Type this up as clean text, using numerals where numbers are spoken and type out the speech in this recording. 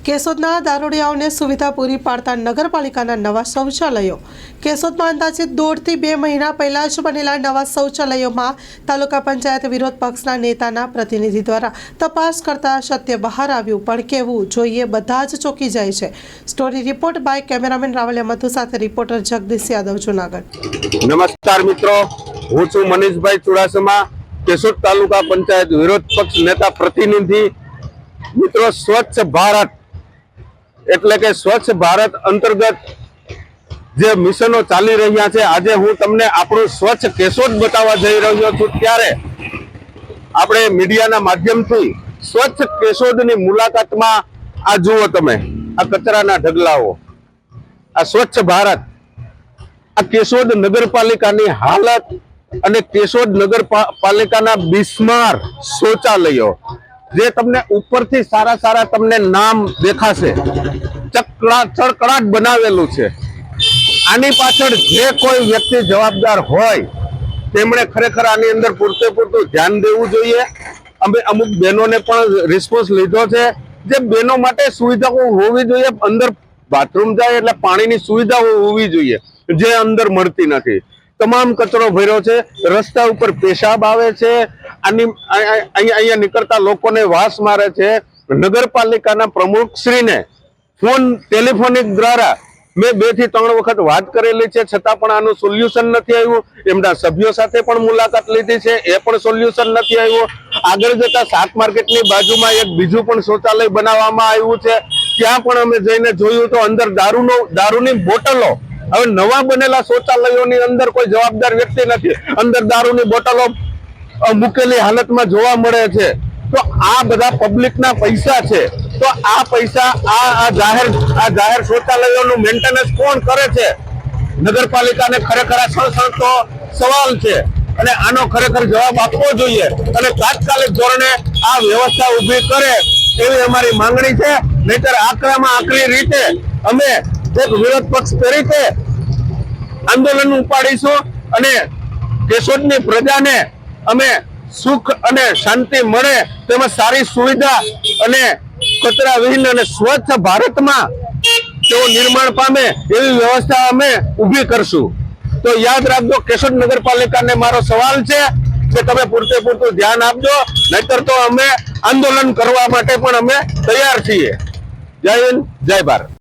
કેશોદના દારૂડિયાઓને સુવિધા પૂરી પાડતા નગરપાલિકાના નવા શૌચાલયો। કેશોદમાં અંદાજિત 1.5 થી 2 મહિના પહેલા જ બનેલા નવા શૌચાલયોમાં તાલુકા પંચાયત વિરોધ પક્ષના નેતાના પ્રતિનિધિ દ્વારા તપાસ કરતા સત્ય બહાર આવ્યું। પણ કેવું જોઈએ બધા જ ચોંકી જાય છે। Story report by cameraman Rawaliya Madhu સાથે રિપોર્ટર જગદીશ યાદવ, જૂનાગઢ। નમસ્કાર મિત્રો, હું છું મનીષભાઈ ચુડાસમા, કેશોદ તાલુકા પંચાયત વિરોધ પક્ષ નેતા પ્રતિનિધિ। મિત્રો, સ્વચ્છ ભારત એટલે કે સ્વચ્છ ભારત અંતર્ગત જે મિશનો ચાલી રહ્યા છે, આજે હું તમને આપણું સ્વચ્છ કેશોદ બતાવવા જઈ રહ્યો છું। ત્યારે આપણે મીડિયાના માધ્યમથી સ્વચ્છ કેશોદની મુલાકાતમાં આ જુઓ તમે, આ કચરાના ઢગલાઓ, આ સ્વચ્છ ભારત, આ કેશોદ નગરપાલિકાની હાલત અને કેશોદ નગરપાલિકાના બિસ્માર શૌચાલયો, જે તમને ઉપરથી સારા સારા તમને નામ દેખાશે, ચકડાટ બનાવેલું છે। આની પાછળ જે કોઈ વ્યક્તિ જવાબદાર હોય તેમણે ખરેખર આની અંદર પૂરતું ધ્યાન દેવું જોઈએ। અમે અમુક બહેનોને પણ રિસ્પોન્સ લીધો છે, જે બહેનો માટે સુવિધાઓ હોવી જોઈએ। અંદર બાથરૂમ જાય એટલે પાણીની સુવિધાઓ હોવી જોઈએ, જે અંદર મળતી નથી। તમામ કચરો ભર્યો છે, રસ્તા ઉપર પેશાબ આવે છે, અહીંયા નીકળતા લોકોને વાસ મારે છે। નગરપાલિકાના પ્રમુખશ્રીને ટેલિફોનિક દ્વારા મેં 2 થી 3 વખત વાત કરેલી છે, છતાં પણ આનું સોલ્યુશન નથી આવ્યું। એમના સભ્યો સાથે પણ મુલાકાત લીધી છે, એ પણ સોલ્યુશન નથી આવ્યું। આગળ જતા શાક માર્કેટની બાજુમાં એક બીજું પણ શૌચાલય બનાવવામાં આવ્યું છે, ત્યાં પણ અમે જઈને જોયું તો અંદર દારૂની બોટલો, હવે નવા બનેલા શૌચાલયોની અંદર કોઈ જવાબદાર વ્યક્તિ નથી, અંદર દારૂની બોટલો મૂકેલી હાલતમાં જોવા મળે છે। તો આ બધા પબ્લિકના પૈસા છે, તો આ પૈસા આ જાહેર શૌચાલયોનું મેન્ટેનન્સ કોણ કરે છે? નગરપાલિકાને ખરેખર આ સળસળતો સવાલ છે અને આનો ખરેખર જવાબ આપવો જોઈએ અને તાત્કાલિક ધોરણે આ વ્યવસ્થા ઊભી કરે એવી અમારી માંગણી છે। નહીતર આકરામાં આકરી રીતે અમે એક વિરોધ પક્ષ તરીકે આંદોલન ઉપાડીશું અને કેશોદની પ્રજાને અમે સુખ અને શાંતિ મળે તેમજ સારી સુવિધા અને કચરા વિહીન અને સ્વચ્છ ભારતમાં તેઓ નિર્માણ પામે એવી વ્યવસ્થા અમે ઊભી કરશું। તો યાદ રાખજો, કેશોદ નગરપાલિકાને મારો સવાલ છે કે તમે પૂરતું ધ્યાન આપજો, નહીતર તો અમે આંદોલન કરવા માટે પણ અમે તૈયાર છીએ। જય હિન્દ, જય ભારત।